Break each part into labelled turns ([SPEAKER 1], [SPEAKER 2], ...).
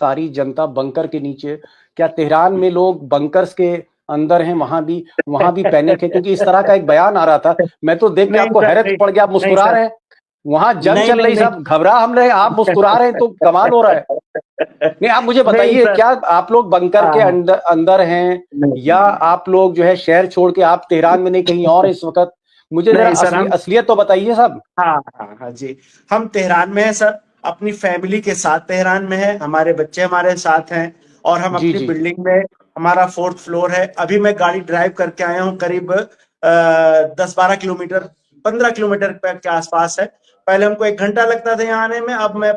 [SPEAKER 1] सारी जनता बंकर के नीचे। क्या तेहरान में लोग बंकर्स के अंदर हैं, वहां भी पैनिक है? क्योंकि इस तरह का एक बयान आ रहा था, मैं तो देख के
[SPEAKER 2] नहीं
[SPEAKER 1] आपको
[SPEAKER 2] सर,
[SPEAKER 1] हैरत पड़ गया, आप
[SPEAKER 2] नहीं
[SPEAKER 1] मुस्कुरा
[SPEAKER 2] सर,
[SPEAKER 1] रहे हैं। वहां जंग
[SPEAKER 2] नहीं
[SPEAKER 1] चल
[SPEAKER 2] नहीं
[SPEAKER 1] रही,
[SPEAKER 2] नहीं
[SPEAKER 1] सब घबरा हम रहे, आप मुस्कुरा रहे हैं, तो कमाल हो रहा है। नहीं, आप मुझे
[SPEAKER 2] नहीं
[SPEAKER 1] बताइए,
[SPEAKER 2] सर।
[SPEAKER 1] क्या आप लोग बंकर के
[SPEAKER 2] हाँ,
[SPEAKER 1] अंदर अंदर हैं, या
[SPEAKER 2] नहीं
[SPEAKER 1] आप लोग जो है शहर छोड़ के आप तेहरान में नहीं कहीं और इस वक्त? मुझे जरा
[SPEAKER 2] नहीं सर, हम
[SPEAKER 1] असलियत तो बताइए साहब।
[SPEAKER 2] हाँ हाँ हाँ जी, हम तेहरान में हैं सर, अपनी फैमिली के साथ तेहरान में है, हमारे बच्चे हमारे साथ हैं, और हम
[SPEAKER 1] जी
[SPEAKER 2] अपनी
[SPEAKER 1] जी।
[SPEAKER 2] बिल्डिंग में, हमारा 4th फ्लोर है। अभी मैं गाड़ी ड्राइव करके आया हूँ, करीब 10-12 किलोमीटर, 15 किलोमीटर के आसपास है। पहले हमको 1 घंटा लगता था यहाँ आने में, अब मैं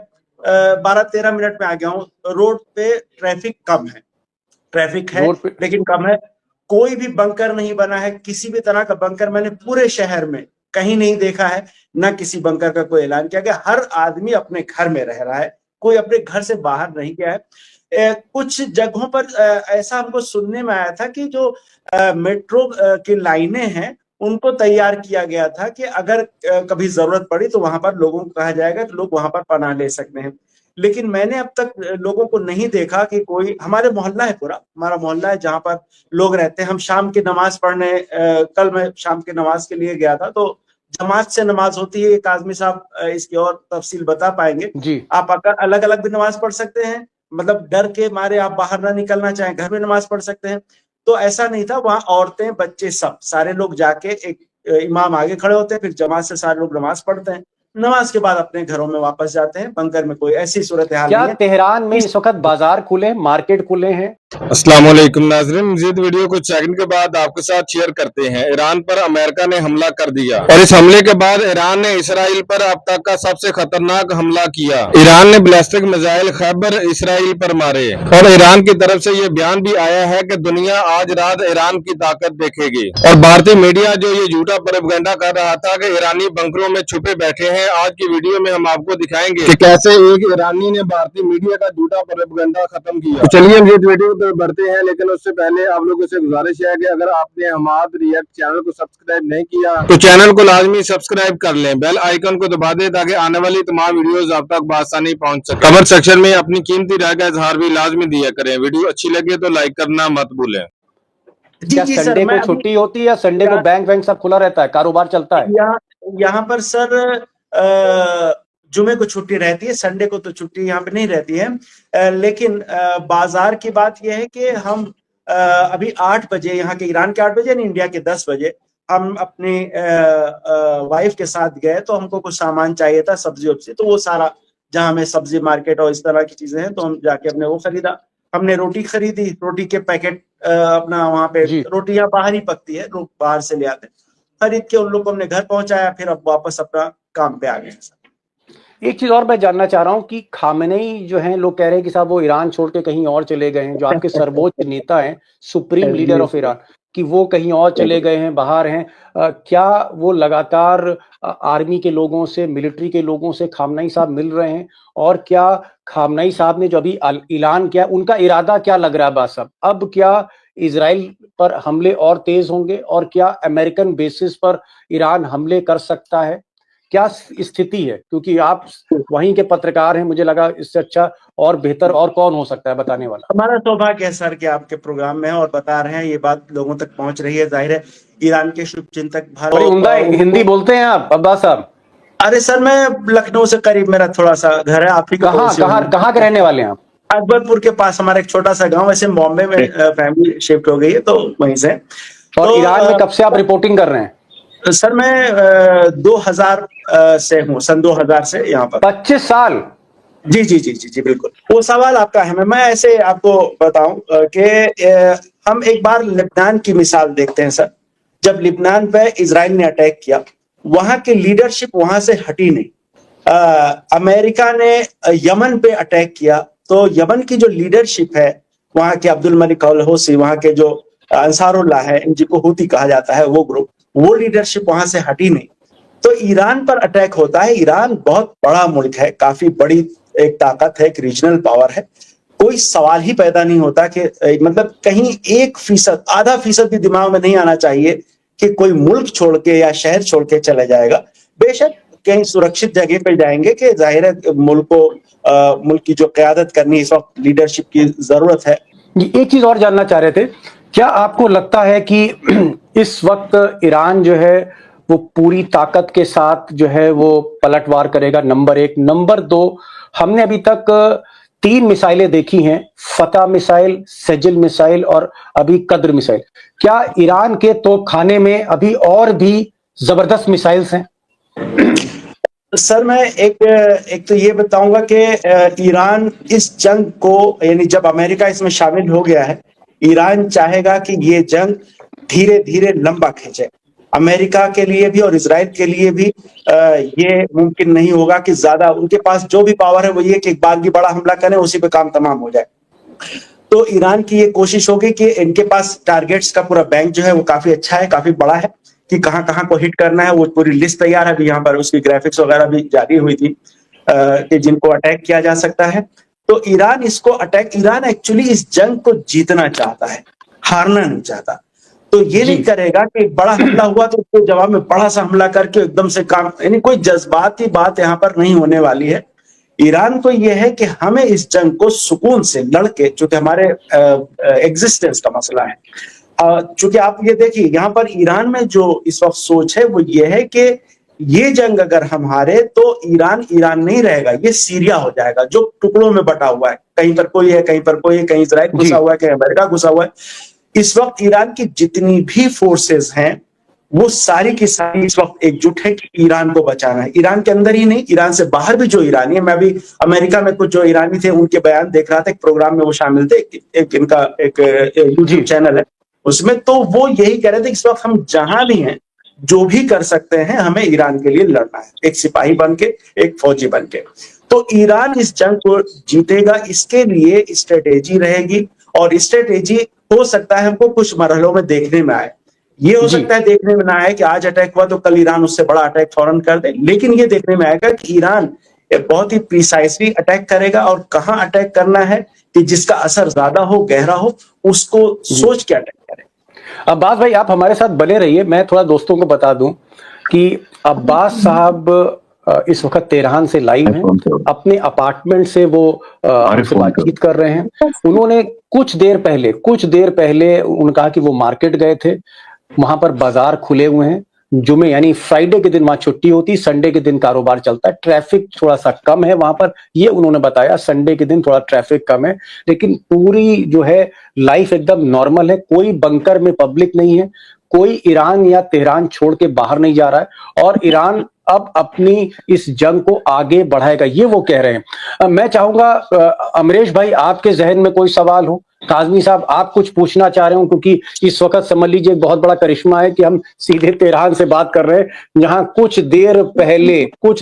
[SPEAKER 2] 12-13 मिनट में आ गया हूँ। रोड पे ट्रैफिक कम है, ट्रैफिक है
[SPEAKER 1] रोड पे
[SPEAKER 2] लेकिन कम है। कोई भी बंकर नहीं बना है, किसी भी तरह का बंकर मैंने पूरे शहर में कहीं नहीं देखा है। ना किसी बंकर का कोई ऐलान किया गया, हर आदमी अपने घर में रह रहा है, कोई अपने घर से बाहर नहीं गया है। कुछ जगहों पर ऐसा हमको सुनने में आया था कि जो मेट्रो की लाइनें हैं उनको तैयार किया गया था कि अगर कभी जरूरत पड़ी तो वहां पर लोगों को कहा जाएगा कि लोग वहां पर पनाह ले सकते हैं। लेकिन मैंने अब तक लोगों को नहीं देखा कि कोई, हमारे मोहल्ला है, पूरा हमारा मोहल्ला है जहां पर लोग रहते हैं। हम शाम की नमाज पढ़ने, कल मैं शाम की नमाज के लिए गया था, तो जमात से नमाज होती है। एक आदमी साहब इसकी और तफसील बता पाएंगे।
[SPEAKER 1] जी।
[SPEAKER 2] आप अगर अलग अलग भी नमाज पढ़ सकते हैं, मतलब डर के मारे आप बाहर ना निकलना चाहें, घर में नमाज पढ़ सकते हैं। तो ऐसा नहीं था, वहां औरतें बच्चे सब सारे लोग जाके, एक इमाम आगे खड़े होते हैं, फिर जमात से सारे लोग नमाज पढ़ते हैं, नमाज के बाद अपने घरों में वापस जाते हैं। बंकर में कोई ऐसी सूरत हाल
[SPEAKER 1] क्या
[SPEAKER 2] नहीं है।
[SPEAKER 1] तेहरान में
[SPEAKER 2] इस
[SPEAKER 1] इस वक्त बाजार खुले, मार्केट खुले हैं?
[SPEAKER 3] अस्सलाम वालेकुम नाज़रीन, मज़ीद वीडियो कुछ सेकंड के बाद आपके साथ शेयर करते हैं। ईरान पर अमेरिका ने हमला कर दिया, और इस हमले के बाद ईरान ने इसराइल पर अब तक का सबसे खतरनाक हमला किया। ईरान ने बैलिस्टिक मिसाइल खैबर इसराइल पर मारे, और ईरान की तरफ से ये बयान भी आया है कि दुनिया आज रात ईरान की ताकत देखेगी। और भारतीय मीडिया जो ये झूठा प्रोपेगेंडा कर रहा था कि ईरानी बंकरों में छुपे बैठे हैं, आज की वीडियो में हम आपको दिखाएंगे कि कैसे एक ईरानी ने भारतीय मीडिया का झूठा प्रोपेगेंडा खत्म किया। चलिए हम ये वीडियो बढ़ते हैं, लेकिन उससे पहले आप लोगों से गुजारिश है कि अगर आपने हमाद रिएक्ट चैनल को सब्सक्राइब नहीं किया तो चैनल को लाजमी सब्सक्राइब कर लें, बेल आइकन को दबा दें ताकि आने वाली तमाम वीडियोस आप तक बआसानी पहुंच सके। कमेंट सेक्शन में अपनी कीमती राय का इजहार भी लाजमी दिया करें। वीडियो अच्छी लगे तो लाइक करना मत भूलें।
[SPEAKER 2] जी
[SPEAKER 1] क्या
[SPEAKER 2] जी सर,
[SPEAKER 1] संडे
[SPEAKER 2] मैं
[SPEAKER 1] को
[SPEAKER 2] अभी
[SPEAKER 1] छुट्टी होती है, या संडे को बैंक वैंक सब खुला रहता है, कारोबार चलता है?
[SPEAKER 2] यहाँ यहाँ पर सर जुमे को छुट्टी रहती है, संडे को तो छुट्टी यहाँ पे नहीं रहती है। लेकिन बाजार की बात यह है कि हम अभी 8 बजे, यहाँ के ईरान के 8 बजे नहीं, इंडिया के 10 बजे, हम अपनी वाइफ के साथ गए, तो हमको कुछ सामान चाहिए था, सब्जी वब्जी, तो वो सारा जहाँ में सब्जी मार्केट और इस तरह की चीजें हैं, तो हम जाके हमने वो खरीदा। हमने रोटी खरीदी, रोटी के पैकेट, अपना वहां पे
[SPEAKER 1] जी।
[SPEAKER 2] रोटी यहाँ बाहर ही पकती है, लोग बाहर से ले आते हैं, खरीद के उन लोग को हमने घर पहुंचाया, फिर अब वापस अपना काम पे आ गए।
[SPEAKER 1] एक चीज और मैं जानना चाह रहा हूं कि खामेनेई जो हैं, लोग कह रहे हैं कि साहब वो ईरान छोड़ के कहीं और चले गए हैं, जो आपके सर्वोच्च नेता हैं, सुप्रीम लीडर ऑफ ईरान, कि वो कहीं और चले गए हैं, बाहर हैं। क्या वो लगातार आर्मी के लोगों से, मिलिट्री के लोगों से खामनेई साहब मिल रहे हैं? और क्या खामनेई साहब ने जो अभी ऐलान किया, उनका इरादा क्या लग रहा है बात साहब? अब क्या इजराइल पर हमले और तेज होंगे, और क्या अमेरिकन बेसिस पर ईरान हमले कर सकता है? क्या स्थिति है? क्योंकि आप वहीं के पत्रकार हैं, मुझे लगा इससे अच्छा और बेहतर और कौन हो सकता है बताने वाला।
[SPEAKER 2] हमारा सौभाग्य है सर कि आपके प्रोग्राम में है और बता रहे हैं, ये बात लोगों तक पहुंच रही है। जाहिर है ईरान के शुभ चिंतक
[SPEAKER 1] बड़ी उम्दा हिंदी बोलते हैं आप अब्बास साहब।
[SPEAKER 2] अरे सर, मैं लखनऊ से करीब मेरा थोड़ा सा घर है, आप ही
[SPEAKER 1] कहाँ के रहने वाले हैं आप?
[SPEAKER 2] अकबरपुर के पास हमारा एक छोटा सा गांव, वैसे बॉम्बे में फैमिली शिफ्ट हो गई है, तो वहीं से।
[SPEAKER 1] और तो ईरान में कब से आप रिपोर्टिंग कर रहे हैं?
[SPEAKER 2] सर मैं 2000 से हूँ, सन 2000 से यहाँ पर।
[SPEAKER 1] 25 साल?
[SPEAKER 2] जी जी जी जी जी बिल्कुल। वो सवाल आपका है, मैं ऐसे आपको बताऊं कि हम एक बार लेबनान की मिसाल देखते हैं सर। जब लेबनान पे इजराइल ने अटैक किया, वहां की लीडरशिप वहां से हटी नहीं। अमेरिका ने यमन पे अटैक किया, तो यमन की जो लीडरशिप है, वहां के अब्दुल मलिक अल हौसी, वहां के जो अंसारुल्लाह है, जिनको हूती कहा जाता है, वो ग्रुप, वो लीडरशिप वहां से हटी नहीं। तो ईरान पर अटैक होता है। ईरान बहुत बड़ा मुल्क है, काफी बड़ी एक ताकत है, एक रीजनल पावर है। कोई सवाल ही पैदा नहीं होता कि मतलब कहीं 1%, आधा फीसद भी दिमाग में नहीं आना चाहिए कि कोई मुल्क छोड़ के या शहर छोड़ के चला जाएगा। बेशक कहीं सुरक्षित जगह पे जाएंगे कि जाहिर है मुल्क की जो क़यादत करनी इस वक्त लीडरशिप की जरूरत है।
[SPEAKER 1] एक चीज और जानना चाह रहे थे, क्या आपको लगता है कि इस वक्त ईरान जो है वो पूरी ताकत के साथ जो है वो पलटवार करेगा? नंबर 1। नंबर 2, हमने अभी तक 3 मिसाइलें देखी हैं, फतह मिसाइल, सजिल मिसाइल और अभी कद्र मिसाइल। क्या ईरान के तोपखाने में अभी और भी जबरदस्त मिसाइल्स हैं?
[SPEAKER 2] सर मैं एक तो ये बताऊंगा कि ईरान इस जंग को, यानी जब अमेरिका इसमें शामिल हो गया है, ईरान चाहेगा कि ये जंग धीरे धीरे लंबा खींचे। अमेरिका के लिए भी और इजराइल के लिए भी ये मुमकिन नहीं होगा कि ज्यादा, उनके पास जो भी पावर है वो ये कि एक बार भी बड़ा हमला करें, उसी पे काम तमाम हो जाए। तो ईरान की ये कोशिश होगी कि इनके पास टारगेट्स का पूरा बैंक जो है वो काफी अच्छा है, काफी बड़ा है, कि कहां कहां को हिट करना है वो पूरी लिस्ट तैयार है। अभी यहाँ पर उसकी ग्राफिक्स वगैरह भी जारी हुई थी कि जिनको अटैक किया जा सकता है। तो ईरान ईरान एक्चुअली इस जंग को जीतना चाहता है, हारना नहीं चाहता। तो ये नहीं करेगा कि एक बड़ा हमला हुआ तो उसके जवाब में बड़ा सा हमला करके एकदम से काम, यानी कोई जज्बाती बात यहाँ पर नहीं होने वाली है। ईरान को यह है कि हमें इस जंग को सुकून से लड़के, चूंकि हमारे एग्जिस्टेंस का मसला है, चूंकि आप ये देखिए यहाँ पर ईरान में जो इस वक्त सोच है वो ये है कि ये जंग अगर हम हारे तो ईरान नहीं रहेगा, ये सीरिया हो जाएगा जो टुकड़ों में बटा हुआ है। कहीं पर कोई है, कहीं पर कोई है, कहीं इजराइल घुसा हुआ है, कहीं अमेरिका घुसा हुआ है। इस वक्त ईरान की जितनी भी फोर्सेस हैं वो सारी की सारी इस वक्त एकजुट है कि ईरान को बचाना है। ईरान के अंदर ही नहीं, ईरान से बाहर भी जो ईरानी है, मैं अभी अमेरिका में कुछ जो ईरानी थे उनके बयान देख रहा था, एक प्रोग्राम में वो शामिल थे, इनका एक यूट्यूब चैनल है उसमें, तो वो यही कह रहे थे कि इस वक्त हम जहां भी हैं जो भी कर सकते हैं हमें ईरान के लिए लड़ना है, एक सिपाही बन के, एक फौजी बन के। तो ईरान इस जंग को जीतेगा, इसके लिए स्ट्रेटेजी रहेगी, और स्ट्रेटेजी हो सकता है हमको कुछ मरहलों में देखने में आए। ये हो सकता है देखने में ना आए कि आज अटैक हुआ तो कल ईरान उससे बड़ा अटैक फौरन कर दे, लेकिन ये देखने में आएगा कि ईरान बहुत ही प्रिसाइसली अटैक करेगा, और कहां अटैक करना है कि जिसका असर ज्यादा हो, गहरा हो, उसको सोच के अटैक करें।
[SPEAKER 1] अब्बास भाई आप हमारे साथ बने रहिए। मैं थोड़ा दोस्तों को बता दूं कि अब्बास साहब इस वक्त तेहरान से लाइव हैं, अपने अपार्टमेंट से वो हमसे बातचीत कर रहे हैं। उन्होंने कुछ देर पहले उन्होंने कहा कि वो मार्केट गए थे, वहां पर बाजार खुले हुए हैं, जुमे यानी फ्राइडे के दिन वहां छुट्टी होती, संडे के दिन कारोबार चलता है, ट्रैफिक थोड़ा सा कम है वहां पर, ये उन्होंने बताया। संडे के दिन थोड़ा ट्रैफिक कम है, लेकिन पूरी जो है लाइफ एकदम नॉर्मल है। कोई बंकर में पब्लिक नहीं है, कोई ईरान या तेहरान छोड़ के बाहर नहीं जा रहा है, और ईरान अब अपनी इस जंग को आगे बढ़ाएगा, ये वो कह रहे हैं। मैं चाहूंगा अमरेश भाई आपके जहन में कोई सवाल हो, काजमी साहब आप कुछ पूछना चाह रहे हो, क्योंकि इस वक्त समझ लीजिए एक बहुत बड़ा करिश्मा है कि हम सीधे तेहरान से बात कर रहे हैं, जहां कुछ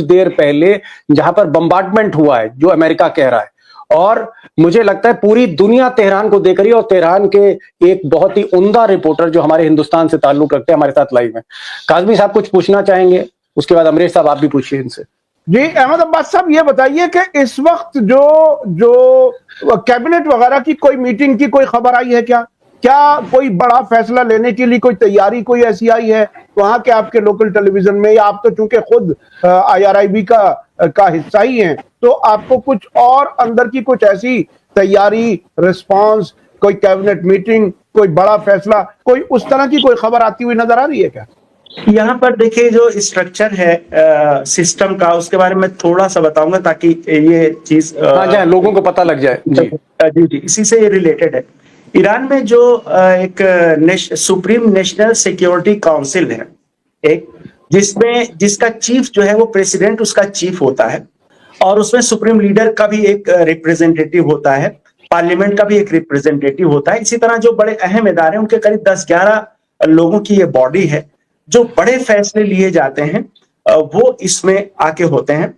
[SPEAKER 1] देर पहले जहां पर बम्बार्डमेंट हुआ है जो अमेरिका कह रहा है, और मुझे लगता है पूरी दुनिया तेहरान को देख रही है, और तेहरान के एक बहुत ही उम्दा रिपोर्टर जो हमारे हिंदुस्तान से ताल्लुक रखते हैं हमारे साथ लाइव में। काजमी साहब कुछ पूछना चाहेंगे, उसके बाद अमरेश साहब आप भी पूछिए इनसे।
[SPEAKER 4] जी अहमद अब्बास साहब ये बताइए कि इस वक्त जो कैबिनेट वगैरह की कोई मीटिंग की कोई खबर आई है क्या? कोई बड़ा फैसला लेने के लिए कोई तैयारी कोई ऐसी आई है वहां के आपके लोकल टेलीविजन में, या आप तो चूंकि खुद IRIB का हिस्सा ही हैं, तो आपको कुछ और अंदर की कुछ ऐसी तैयारी, रिस्पांस, कोई कैबिनेट मीटिंग, कोई बड़ा फैसला, कोई उस तरह की कोई खबर आती हुई नजर आ रही है क्या?
[SPEAKER 2] यहाँ पर देखिए जो स्ट्रक्चर है सिस्टम का, उसके बारे में थोड़ा सा बताऊंगा ताकि ये चीज
[SPEAKER 1] लोगों को पता लग जाए।
[SPEAKER 2] जी इसी से ये रिलेटेड है। ईरान में जो एक सुप्रीम नेशनल सिक्योरिटी काउंसिल है, एक जिसका चीफ जो है वो प्रेसिडेंट उसका चीफ होता है, और उसमें सुप्रीम लीडर का भी एक रिप्रेजेंटेटिव होता है, पार्लियामेंट का भी एक रिप्रेजेंटेटिव होता है। इसी तरह जो बड़े अहम इदारे हैं उनके करीब 10-11 लोगों की ये बॉडी है। जो बड़े फैसले लिए जाते हैं वो इसमें आके होते हैं।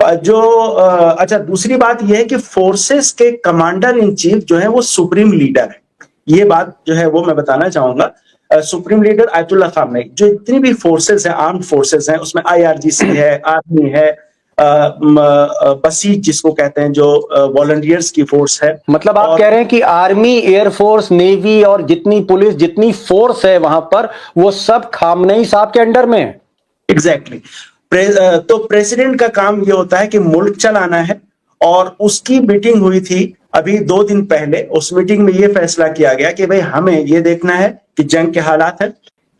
[SPEAKER 2] अच्छा दूसरी बात यह है कि फोर्सेस के कमांडर इन चीफ जो है वो सुप्रीम लीडर है। ये बात जो है वो मैं बताना चाहूंगा। सुप्रीम लीडर आयतुल्लाह खामेनी, जो इतनी भी फोर्सेस हैं, आर्म्ड फोर्सेस हैं, उसमें IRGC है, आर्मी है, बसीज जिसको कहते हैं, जो वॉलंटियर्स की फोर्स है।
[SPEAKER 1] मतलब आप कह रहे हैं कि आर्मी, एयरफोर्स, नेवी और जितनी पुलिस, जितनी फोर्स है वहां पर, वो सब खामनेई साहब के अंडर में है।
[SPEAKER 2] एग्जैक्टली। तो प्रेसिडेंट का काम ये होता है कि मुल्क चलाना है, और उसकी मीटिंग हुई थी अभी 2 दिन पहले। उस मीटिंग में ये फैसला किया गया कि भाई हमें ये देखना है कि जंग के हालात है,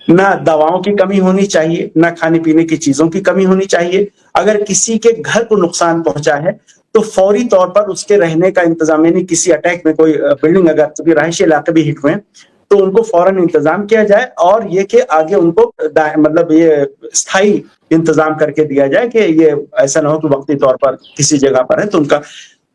[SPEAKER 2] ना दवाओं की कमी होनी चाहिए, ना खाने पीने की चीजों की कमी होनी चाहिए। अगर किसी के घर को नुकसान पहुंचा है तो फौरी तौर पर उसके रहने का इंतजाम, यानी किसी अटैक में कोई बिल्डिंग अगर रहायशी इलाके भी हिट हुए तो उनको फौरन इंतजाम किया जाए, और ये कि आगे उनको मतलब ये स्थायी इंतजाम करके दिया जाए कि ये ऐसा ना हो कि वक्ती तौर पर किसी जगह पर है तो उनका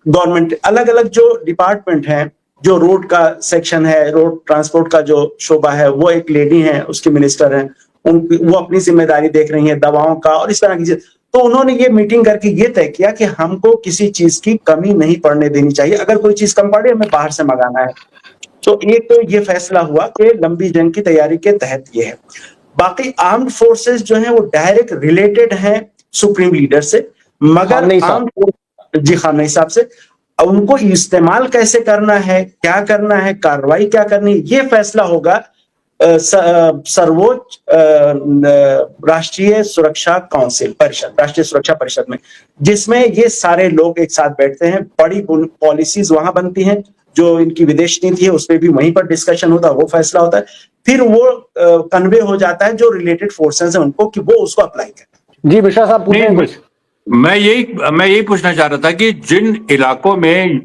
[SPEAKER 2] गवर्नमेंट अलग अलग जो डिपार्टमेंट है, जो रोड का सेक्शन है, रोड ट्रांसपोर्ट का जो शोबा है, वो एक लेडी है, उसके मिनिस्टर हैं, वो अपनी जिम्मेदारी देख रही है, दवाओं का और इस तरह की चीज। तो उन्होंने ये मीटिंग करके ये तय किया कि हमको किसी चीज की कमी नहीं पड़ने देनी चाहिए, अगर कोई चीज कम पड़े हमें बाहर से मंगाना है। तो एक तो ये फैसला हुआ कि लंबी जंग की तैयारी के तहत ये है। बाकी आर्म्ड फोर्सेस जो है वो डायरेक्ट रिलेटेड हैं सुप्रीम लीडर से, मगर जी खामनेई साहब से उनको इस्तेमाल कैसे करना है, क्या करना है, कार्रवाई क्या करनी है, ये फैसला होगा सर्वोच्च राष्ट्रीय सुरक्षा काउंसिल परिषद, राष्ट्रीय सुरक्षा परिषद में, जिसमें ये सारे लोग एक साथ बैठते हैं। बड़ी पॉलिसीज वहां बनती हैं, जो इनकी विदेश नीति है उस पर भी वहीं पर डिस्कशन होता है, वो फैसला होता है, फिर वो कन्वे हो जाता है जो रिलेटेड फोर्सेस हैं उनको कि वो उसको अप्लाई करें।
[SPEAKER 1] जी मिश्रा साहब पूछें कुछ?
[SPEAKER 5] मैं यही पूछना चाह रहा था कि जिन इलाकों में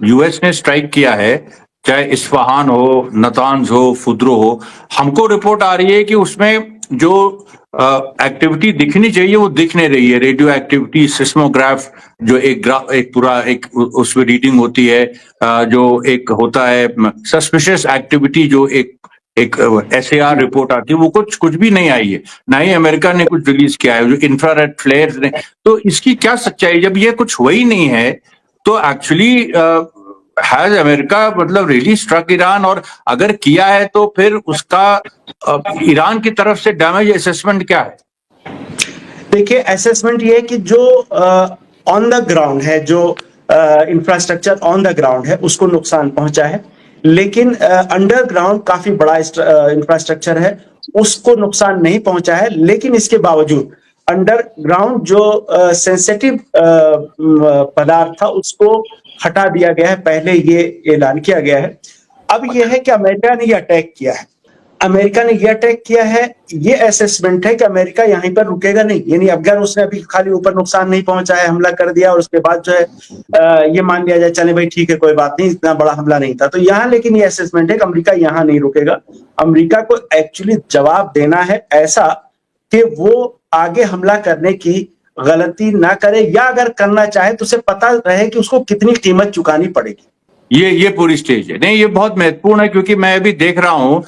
[SPEAKER 5] यूएस ने स्ट्राइक किया है, चाहे इस्फहान हो, नतांज हो, फुद्रो हो, हमको रिपोर्ट आ रही है कि उसमें जो एक्टिविटी दिखनी चाहिए वो दिख नहीं रही है। रेडियो एक्टिविटी, सिस्मोग्राफ जो एक पूरा उसमें रीडिंग होती है, जो एक होता है सस्पिशियस एक्टिविटी, जो एक SAR रिपोर्ट आती है, वो कुछ भी नहीं आई है, ना ही अमेरिका ने कुछ रिलीज किया है, जो इंफ्रारेड फ्लेयर्स ने। तो इसकी क्या सच्चाई? जब ये कुछ हुआ ही नहीं है तो एक्चुअली हैज अमेरिका मतलब रियली स्ट्रक ईरान, और अगर किया है तो फिर उसका ईरान की तरफ से डैमेज असेसमेंट क्या है?
[SPEAKER 2] देखिए, असेसमेंट ये है कि जो ऑन द ग्राउंड है, जो इंफ्रास्ट्रक्चर ऑन द ग्राउंड है उसको नुकसान पहुंचा है, लेकिन अंडरग्राउंड काफी बड़ा इंफ्रास्ट्रक्चर है उसको नुकसान नहीं पहुंचा है। लेकिन इसके बावजूद अंडरग्राउंड जो सेंसिटिव पदार्थ था उसको हटा दिया गया है, पहले ये ऐलान किया गया है। अब यह है कि अमेरिका ने ये अटैक किया है, अमेरिका ने ये अटैक किया है, ये असेसमेंट है कि अमेरिका यहीं पर रुकेगा नहीं। यानी अगर उसने अभी खाली ऊपर नुकसान नहीं पहुंचाया, हमला कर दिया और उसके बाद जो है ये मान लिया जाए चले भाई ठीक है कोई बात नहीं, इतना बड़ा हमला नहीं था, तो यहाँ लेकिन ये असेसमेंट है कि अमेरिका यहाँ नहीं रुकेगा। अमेरिका को एक्चुअली जवाब देना है ऐसा कि वो आगे हमला करने की गलती ना करे, या अगर करना चाहे तो उसे पता रहे कि उसको कितनी कीमत चुकानी पड़ेगी।
[SPEAKER 5] ये पूरी स्टेज है। नहीं, ये बहुत महत्वपूर्ण है, क्योंकि मैं अभी देख रहा हूं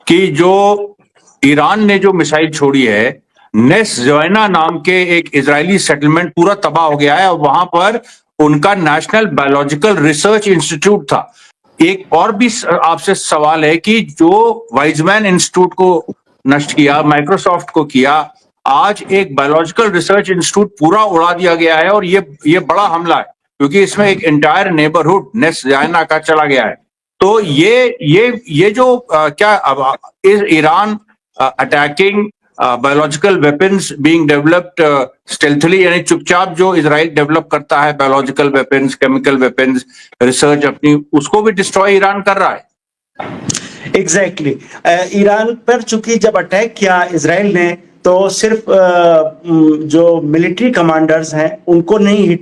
[SPEAKER 5] कि जो ईरान ने जो मिसाइल छोड़ी है, नेस ज़ोइना नाम के एक इजरायली सेटलमेंट पूरा तबाह हो गया है, और वहां पर उनका नेशनल बायोलॉजिकल रिसर्च इंस्टीट्यूट था। एक और भी आपसे सवाल है कि जो वाइजमैन इंस्टीट्यूट को नष्ट किया, माइक्रोसॉफ्ट को किया, आज एक बायोलॉजिकल रिसर्च इंस्टीट्यूट पूरा उड़ा दिया गया है, और ये बड़ा हमला है, क्योंकि इसमें एक एंटायर नेबरहुड नेस ज़ोइना का चला गया है। तो ये जो क्या is Iran attacking biological weapons being developed stealthily, यानी चुपचाप जो इजराइल डेवलप करता है biological weapons, chemical weapons research अपनी, उसको भी डिस्ट्रॉय ईरान कर रहा है।
[SPEAKER 2] एग्जैक्टली ईरान पर चूंकि जब अटैक किया इजराइल ने, तो सिर्फ जो मिलिट्री कमांडर्स हैं उनको नहीं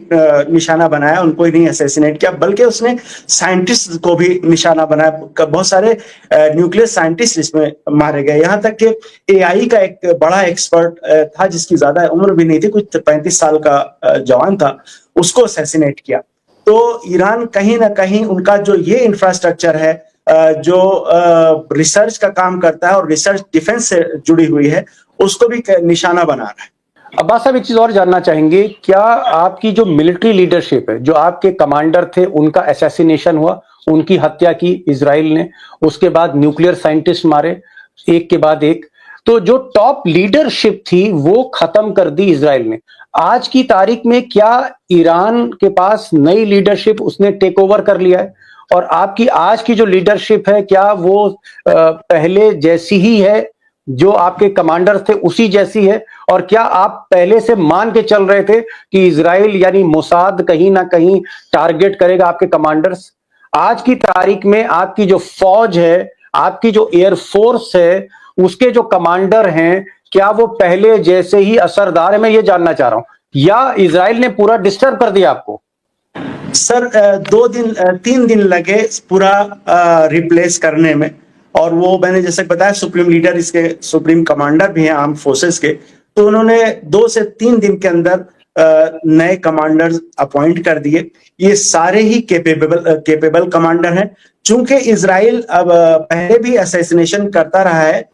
[SPEAKER 2] निशाना बनाया, उनको ही नहीं असैसिनेट किया, बल्कि उसने साइंटिस्ट को भी निशाना बनाया। बहुत सारे न्यूक्लियर साइंटिस्ट इसमें मारे गए, यहाँ तक कि AI का एक बड़ा एक्सपर्ट था जिसकी ज्यादा उम्र भी नहीं थी, कुछ 35 साल का जवान था, उसको असैसिनेट किया। तो ईरान कहीं ना कहीं उनका जो ये इंफ्रास्ट्रक्चर है, जो रिसर्च का काम करता है और रिसर्च डिफेंस से जुड़ी हुई है, उसको भी निशाना बना रहा है।
[SPEAKER 1] अब्बास साहब एक चीज और जानना चाहेंगे, क्या आपकी जो मिलिट्री लीडरशिप है, जो आपके कमांडर थे, उनका असैसिनेशन हुआ, उनकी हत्या की इजराइल ने, उसके बाद न्यूक्लियर साइंटिस्ट मारे एक के बाद एक, तो जो टॉप लीडरशिप थी वो खत्म कर दी इजराइल ने। आज की तारीख में क्या ईरान के पास नई लीडरशिप उसने टेक ओवर कर लिया है, और आपकी आज की जो लीडरशिप है क्या वो पहले जैसी ही है, जो आपके कमांडर थे उसी जैसी है, और क्या आप पहले से मान के चल रहे थे कि इजराइल यानी मोसाद कहीं ना कहीं टारगेट करेगा आपके कमांडर्स? आज की तारीख में आपकी जो फौज है, आपकी जो एयरफोर्स है, उसके जो कमांडर हैं, क्या वो पहले जैसे ही असरदार है? मैं ये जानना चाह रहा हूं, या इजराइल ने पूरा डिस्टर्ब कर दिया आपको?
[SPEAKER 2] सर 3 दिन लगे पूरा रिप्लेस करने में, और वो मैंने जैसे बताया सुप्रीम लीडर, इसके सुप्रीम कमांडर भी हैं आर्म फोर्सेस के, तो उन्होंने 2 से 3 दिन के अंदर नए कमांडर्स अपॉइंट कर दिए। ये सारे ही केपेबल कमांडर हैं। चूंकि इजराइल अब पहले भी असैसिनेशन करता रहा है,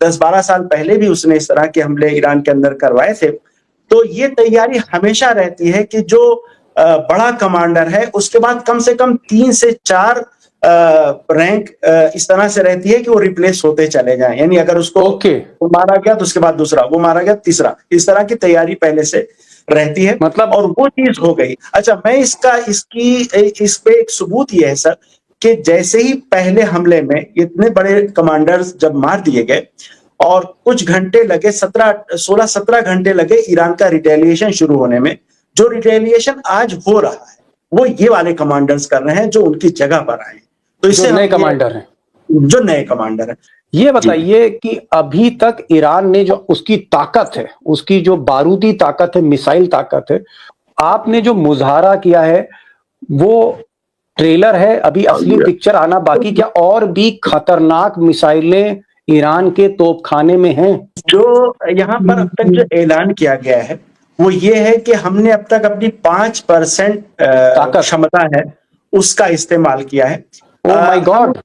[SPEAKER 2] 10-12 साल पहले भी उसने इस तरह के हमले ईरान के अंदर करवाए थे, तो ये तैयारी हमेशा रहती है कि जो बड़ा कमांडर है उसके बाद कम से कम 3 से 4 रैंक इस तरह से रहती है कि वो रिप्लेस होते चले जाएं। यानी अगर उसको वो मारा गया तो उसके बाद दूसरा, वो मारा गया तीसरा, इस तरह की तैयारी पहले से रहती है,
[SPEAKER 1] मतलब,
[SPEAKER 2] और वो चीज हो गई। अच्छा, मैं इस पे एक सबूत ये है सर कि जैसे ही पहले हमले में इतने बड़े कमांडर्स जब मार दिए गए और कुछ घंटे लगे, 16-17 घंटे लगे ईरान का रिटेलिएशन शुरू होने में, जो रिटेलिएशन आज हो रहा है वो ये वाले कमांडर्स कर रहे हैं जो उनकी जगह पर आए। तो इससे
[SPEAKER 1] नए कमांडर हैं,
[SPEAKER 2] जो नए कमांडर हैं।
[SPEAKER 1] ये बताइए कि अभी तक ईरान ने जो उसकी ताकत है, उसकी जो बारूदी ताकत है, मिसाइल ताकत है, आपने जो मुजाहरा किया है वो ट्रेलर है, अभी असली पिक्चर आना बाकी। क्या और भी खतरनाक मिसाइलें ईरान के तोपखाने में हैं?
[SPEAKER 2] जो यहाँ पर अब तक जो ऐलान किया गया है वो ये है कि हमने अब तक अपनी 5% क्षमता है उसका इस्तेमाल किया है।
[SPEAKER 1] Oh my God.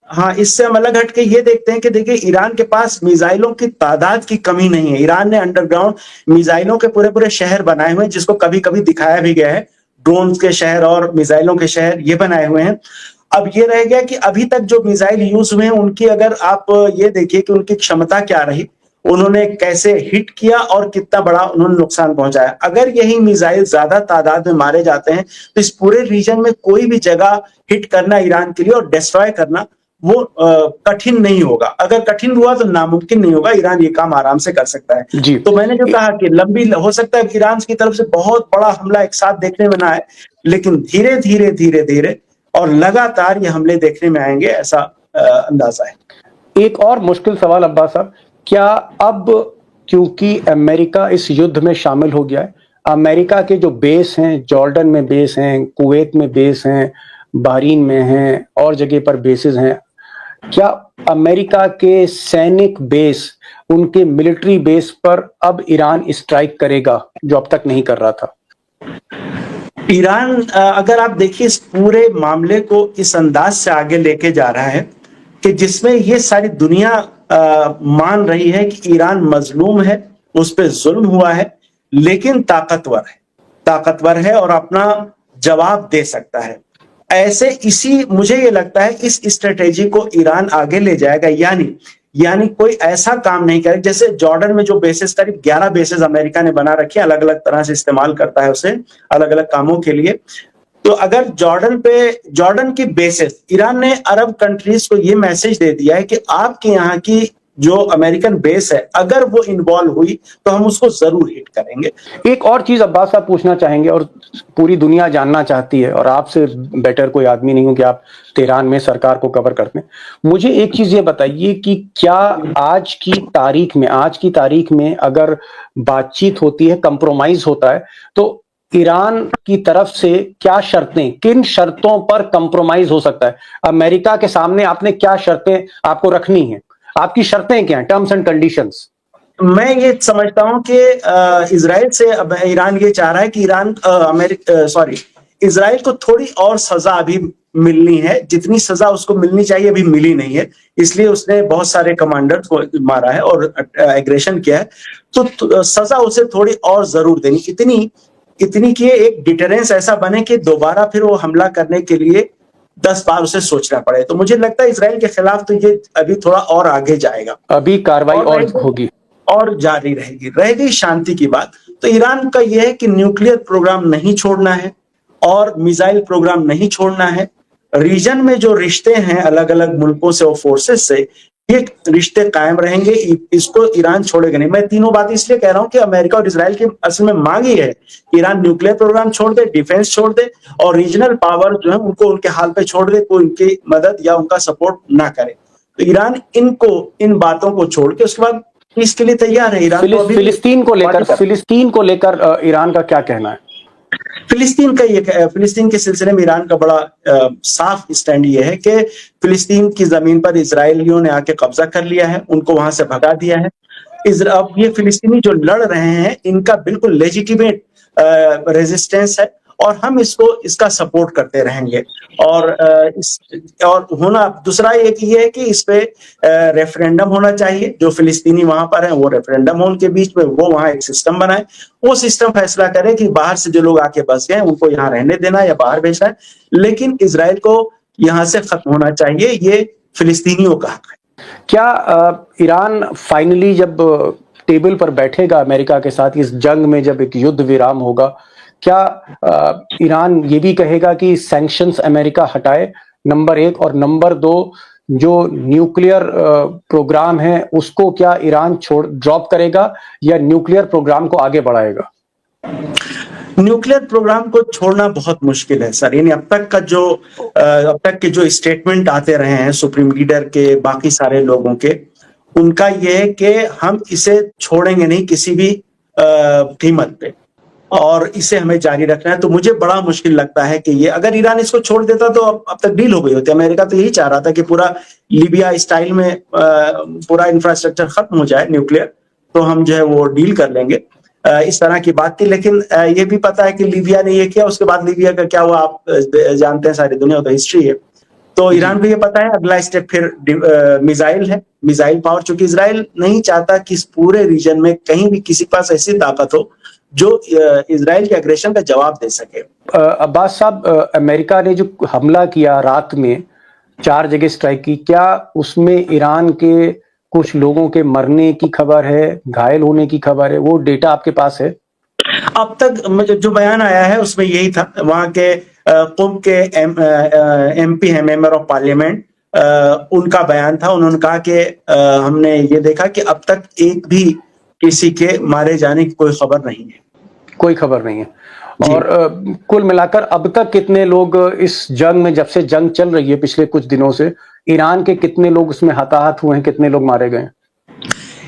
[SPEAKER 2] हाँ, इससे हम अलग हटके ये देखते हैं कि देखिए ईरान के पास मिसाइलों की तादाद की कमी नहीं है। ईरान ने अंडरग्राउंड मिसाइलों के पूरे शहर बनाए हुए हैं, जिसको कभी कभी दिखाया भी गया है, ड्रोन के शहर और मिसाइलों के शहर ये बनाए हुए हैं। अब ये रह गया कि अभी तक जो मिसाइल यूज हुए हैं उनकी अगर आप ये देखिए कि उनकी क्षमता क्या रही, उन्होंने कैसे हिट किया और कितना बड़ा उन्होंने नुकसान पहुंचाया। अगर यही मिसाइल ज्यादा तादाद में मारे जाते हैं तो इस पूरे रीजन में कोई भी जगह हिट करना ईरान के लिए और डिस्ट्रॉय करना वो कठिन नहीं होगा। अगर कठिन हुआ तो नामुमकिन नहीं होगा, ईरान ये काम आराम से कर सकता है जी। तो मैंने जो कहा कि लंबी हो सकता है ईरान की तरफ से बहुत बड़ा हमला एक साथ देखने में ना आए, लेकिन धीरे धीरे और लगातार ये हमले देखने में आएंगे, ऐसा अंदाजा है।
[SPEAKER 1] एक और मुश्किल सवाल अब्बास साहब, क्या अब क्योंकि अमेरिका इस युद्ध में शामिल हो गया है, अमेरिका के जो बेस हैं, जॉर्डन में बेस हैं, कुवैत में बेस हैं, बहरीन में हैं, और जगह पर बेसेस हैं, क्या अमेरिका के सैनिक बेस, उनके मिलिट्री बेस पर अब ईरान स्ट्राइक करेगा जो अब तक नहीं कर रहा था?
[SPEAKER 2] ईरान अगर आप देखिए इस पूरे मामले को इस अंदाज से आगे लेके जा रहा है कि जिसमें ये सारी दुनिया मान रही है कि ईरान मजलूम है, उस पर जुल्म हुआ है, लेकिन ताकतवर है और अपना जवाब दे सकता है। ऐसे मुझे ये लगता है इस स्ट्रेटेजी को ईरान आगे ले जाएगा, यानी कोई ऐसा काम नहीं करेगा जैसे जॉर्डन में जो बेसेस, करीब 11 बेसेस अमेरिका ने बना रखे, अलग अलग तरह से इस्तेमाल करता है उसे अलग अलग कामों के लिए। तो अगर जॉर्डन की बेसेस, ईरान ने अरब कंट्रीज को ये मैसेज दे दिया है कि आपके यहाँ की जो अमेरिकन बेस है अगर वो इन्वॉल्व हुई तो हम उसको जरूर हिट करेंगे।
[SPEAKER 1] एक और चीज अब्बास साहब पूछना चाहेंगे और पूरी दुनिया जानना चाहती है, और आपसे बेटर कोई आदमी नहीं हूं कि आप तेहरान में सरकार को कवर करते हैं। मुझे एक चीज ये बताइए कि क्या आज की तारीख में अगर बातचीत होती है, कंप्रोमाइज होता है, तो ईरान की तरफ से क्या शर्तें, किन शर्तों पर कंप्रोमाइज हो सकता है? अमेरिका के सामने आपने क्या शर्तें आपको रखनी है? आपकी शर्तें क्या हैं, टर्म्स एंड कंडीशंस?
[SPEAKER 2] मैं ये समझता हूं कि इजराइल से अब ईरान ये चाह रहा है कि इजराइल को थोड़ी और सजा अभी मिलनी है, जितनी सजा उसको मिलनी चाहिए अभी मिली नहीं है, इसलिए उसने बहुत सारे कमांडर्स को मारा है और एग्रेशन किया है। तो सजा उसे थोड़ी और जरूर देनी, इतनी कि एक डिटरेंस ऐसा बने कि दोबारा फिर वो हमला करने के लिए 10 बार उसे सोचना पड़े। तो मुझे लगता है इजराइल के खिलाफ तो ये अभी थोड़ा और आगे जाएगा,
[SPEAKER 1] अभी कार्रवाई और होगी
[SPEAKER 2] और जारी रहेगी शांति की बात। तो ईरान का यह है कि न्यूक्लियर प्रोग्राम नहीं छोड़ना है और मिसाइल प्रोग्राम नहीं छोड़ना है। रीजन में जो रिश्ते हैं अलग अलग मुल्कों से और फोर्सेस से, ये रिश्ते कायम रहेंगे, इसको ईरान छोड़ेगा नहीं। मैं तीनों बात इसलिए कह रहा हूं कि अमेरिका और इजराइल की असल में मांग ही है ईरान न्यूक्लियर प्रोग्राम छोड़ दे, डिफेंस छोड़ दे और रीजनल पावर जो है उनको उनके हाल पे छोड़ दे, कोई उनकी मदद या उनका सपोर्ट ना करे। तो ईरान इन बातों को छोड़ के उसके बाद इसके लिए तैयार है। ईरान
[SPEAKER 1] फिलिस्तीन को लेकर ईरान का क्या कहना है?
[SPEAKER 2] फिलिस्तीन के सिलसिले में ईरान का बड़ा साफ स्टैंड ये है कि फिलिस्तीन की जमीन पर इजरायलियों ने आके कब्जा कर लिया है, उनको वहां से भगा दिया है। अब ये फिलिस्तीनी जो लड़ रहे हैं इनका बिल्कुल लेजिटिमेट रेजिस्टेंस है और हम इसका सपोर्ट करते रहेंगे। और होना दूसरा एक ये है कि इस पे रेफरेंडम होना चाहिए। जो फिलिस्तीनी वहां पर हैं वो रेफरेंडम हो उनके बीच में, वो वहां एक सिस्टम बनाए, वो सिस्टम फैसला करे कि बाहर से जो लोग आके बस गए उनको यहाँ रहने देना या बाहर भेजना है, लेकिन इजराइल को यहाँ से खत्म होना चाहिए। ये फिलिस्तीनियों का हक है।
[SPEAKER 1] क्या ईरान फाइनली जब टेबल पर बैठेगा अमेरिका के साथ इस जंग में, जब एक युद्ध विराम होगा, क्या ईरान ये भी कहेगा कि सैंक्शंस अमेरिका हटाए, नंबर 1, और नंबर 2 जो न्यूक्लियर प्रोग्राम है उसको क्या ईरान ड्रॉप करेगा या न्यूक्लियर प्रोग्राम को आगे बढ़ाएगा?
[SPEAKER 2] न्यूक्लियर प्रोग्राम को छोड़ना बहुत मुश्किल है सर। यानी अब तक के जो स्टेटमेंट आते रहे हैं सुप्रीम लीडर के, बाकी सारे लोगों के, उनका यह है कि हम इसे छोड़ेंगे नहीं किसी भी कीमत पे और इसे हमें जारी रखना है। तो मुझे बड़ा मुश्किल लगता है कि ये अगर ईरान इसको छोड़ देता तो अब तक डील हो गई होती। अमेरिका तो यही चाह रहा था कि पूरा लीबिया स्टाइल में पूरा इंफ्रास्ट्रक्चर खत्म हो जाए न्यूक्लियर, तो हम जो है वो डील कर लेंगे, इस तरह की बात थी। लेकिन ये भी पता है कि लीबिया ने ये किया, उसके बाद लीबिया का क्या हुआ आप जानते हैं, सारी दुनिया तो हिस्ट्री है। तो ईरान को ये पता है अगला स्टेप फिर मिसाइल है, मिसाइल पावर, चूंकि इजराइल नहीं चाहता कि इस पूरे रीजन में कहीं भी किसी के पास ऐसी ताकत हो जो इजराइल के एग्रेशन का जवाब दे सके।
[SPEAKER 1] अब्बास साहब, अमेरिका ने जो हमला किया रात में 4 जगह स्ट्राइक की, क्या उसमें ईरान के कुछ लोगों के मरने की खबर है, घायल होने की खबर है? वो डेटा आपके पास है?
[SPEAKER 2] अब तक जो बयान आया है उसमें यही था। वहां के कुम के एमपी है, मेंबर ऑफ पार्लियामेंट, उनका बयान था। उन्होंने कहा कि हमने ये देखा कि अब तक एक भी किसी के मारे जाने की कोई खबर नहीं है,
[SPEAKER 1] कोई खबर नहीं है। और कुल मिलाकर अब तक कितने लोग इस जंग में, जब से जंग चल रही है पिछले कुछ दिनों से, ईरान के कितने लोग उसमें हताहत हुए हैं, कितने लोग मारे गए?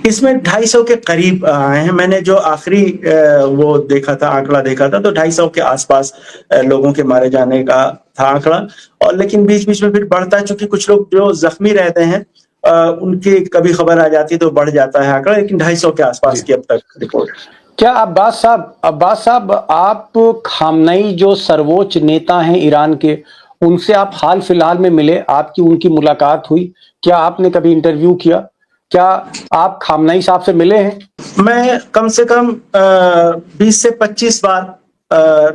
[SPEAKER 2] इसमें 250 के करीब आए हैं। मैंने जो आखिरी वो देखा था, आंकड़ा देखा था, तो 250 के आसपास लोगों के मारे जाने का था आंकड़ा। और लेकिन बीच बीच में फिर बढ़ता है, चूंकि कुछ लोग जो जख्मी रहते हैं उनकी कभी खबर आ जाती है तो बढ़ जाता है आंकड़ा, लेकिन 250 के आसपास की अब तक रिपोर्ट।
[SPEAKER 1] क्या अब्बास साहब, आप खामनेई जो सर्वोच्च नेता हैं ईरान के, उनसे आप हाल फिलहाल में मिले, आपकी उनकी मुलाकात हुई? क्या आपने कभी इंटरव्यू किया? क्या आप खामनेई साहब से मिले हैं?
[SPEAKER 2] मैं कम से कम 20 से 25 बार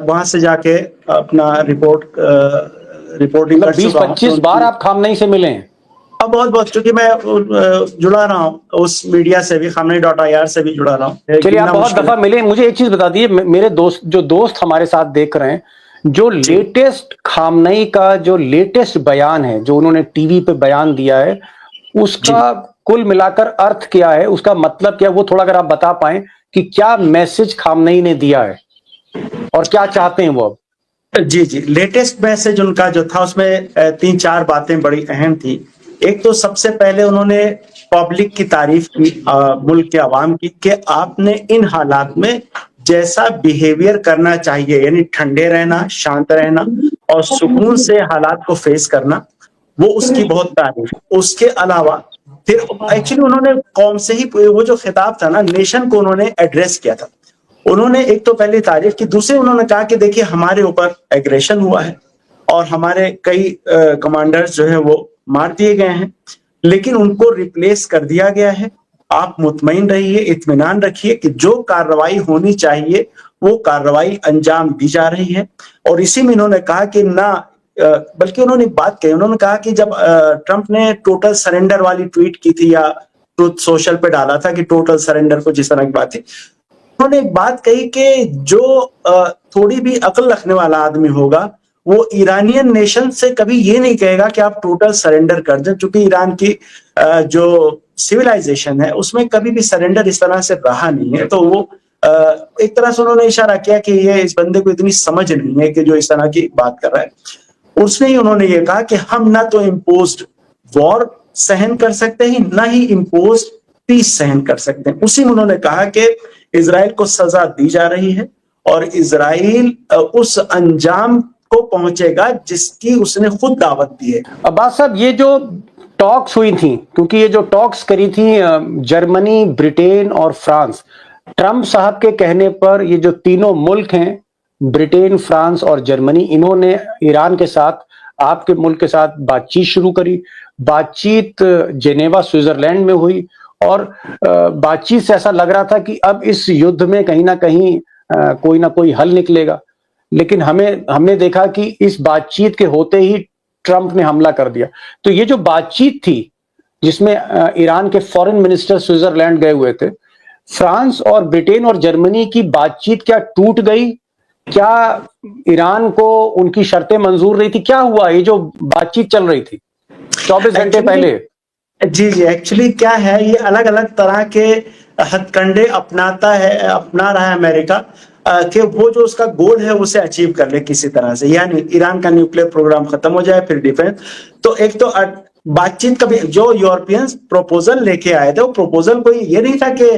[SPEAKER 2] वहां से जाके अपना रिपोर्टिंग कर चुका हूं।
[SPEAKER 1] 20-25 बार आप खामनेई से मिले हैं?
[SPEAKER 2] अब बहुत, क्योंकि मैं जुड़ा रहा हूँ उस मीडिया से भी, खामनेई.ir से भी जुड़ा रहा हूँ।
[SPEAKER 1] चलिए, आप बहुत दफा मिले। मुझे एक चीज बता दिए, मेरे दोस्त हमारे साथ देख रहे हैं, जो लेटेस्ट खामनेई का जो लेटेस्ट बयान है, जो उन्होंने टीवी पे बयान दिया है, उसका कुल मिलाकर अर्थ क्या है, उसका मतलब क्या है, वो थोड़ा अगर आप बता पाएं कि क्या मैसेज खामनेई ने दिया है और क्या चाहते हैं वो अब?
[SPEAKER 2] जी, लेटेस्ट मैसेज उनका जो था उसमें 3-4 बातें बड़ी अहम थी। एक तो सबसे पहले उन्होंने पब्लिक की तारीफ की, मुल्क के अवाम की, कि आपने इन हालात में जैसा बिहेवियर करना चाहिए, यानी ठंडे रहना, शांत रहना और सुकून से हालात को फेस करना, वो उसकी बहुत तारीफ। उसके अलावा फिर एक्चुअली उन्होंने कौम से ही वो जो खिताब था ना, नेशन को उन्होंने एड्रेस किया था। उन्होंने एक तो पहले तारीफ की, दूसरे उन्होंने कहा कि देखिए हमारे ऊपर एग्रेशन हुआ है और हमारे कई कमांडर्स जो है वो मार दिए गए हैं, लेकिन उनको रिप्लेस कर दिया गया है। आप मुतमईन रहिए, इत्मीनान रखिए कि जो कार्रवाई होनी चाहिए वो कार्रवाई अंजाम दी जा रही है। और इसी में इन्होंने कहा कि बल्कि उन्होंने एक बात कही, उन्होंने कहा कि जब ट्रंप ने टोटल सरेंडर वाली ट्वीट की थी या ट्रुथ सोशल पे डाला था कि टोटल सरेंडर को जिस तरह की बात थी, उन्होंने एक बात कही कि जो थोड़ी भी अक्ल रखने वाला आदमी होगा वो ईरानियन नेशन से कभी ये नहीं कहेगा कि आप टोटल सरेंडर कर दें, क्योंकि ईरान की जो सिविलाइजेशन है उसमें कभी भी सरेंडर इस तरह से रहा नहीं है। तो वो एक तरह से उन्होंने इशारा किया कि ये इस बंदे को इतनी समझ नहीं है कि जो इस तरह की बात कर रहा है। उसने ही उन्होंने ये कहा कि हम ना तो इम्पोज्ड वॉर सहन कर सकते हैं, ना ही इम्पोज्ड पीस सहन कर सकते हैं। उसी में उन्होंने कहा कि इजराइल को सजा दी जा रही है और इजराइल उस अंजाम को पहुंचेगा जिसकी उसने खुद दावत दी है।
[SPEAKER 1] अब्बास साहब, ये जो टॉक्स हुई थी, क्योंकि ये जो टॉक्स करी थी जर्मनी, ब्रिटेन और फ्रांस, ट्रंप साहब के कहने पर ये जो तीनों मुल्क हैं, ब्रिटेन, फ्रांस और जर्मनी, इन्होंने ईरान के साथ, आपके मुल्क के साथ बातचीत शुरू करी। बातचीत जेनेवा, स्विट्जरलैंड में हुई और बातचीत से ऐसा लग रहा था कि अब इस युद्ध में कहीं ना कहीं कोई ना कोई हल निकलेगा। लेकिन हमने देखा कि इस बातचीत के होते ही ट्रंप ने हमला कर दिया। तो ये जो बातचीत थी जिसमें ईरान के फॉरेन मिनिस्टर स्विट्जरलैंड गए हुए थे, फ्रांस और ब्रिटेन और जर्मनी की बातचीत क्या टूट गई? क्या ईरान को उनकी शर्तें मंजूर नहीं थी? क्या हुआ? ये जो बातचीत चल रही थी 24 घंटे पहले।
[SPEAKER 2] जी, एक्चुअली क्या है, ये अलग अलग तरह के हथकंडे अपना रहा है अमेरिका कि वो जो उसका गोल है उसे अचीव कर ले किसी तरह से, यानी ईरान का न्यूक्लियर प्रोग्राम खत्म हो जाए, फिर डिफेंस। तो एक तो बातचीत, कभी जो यूरोपियंस प्रपोजल लेके आए थे, वो प्रपोजल कोई ये नहीं था कि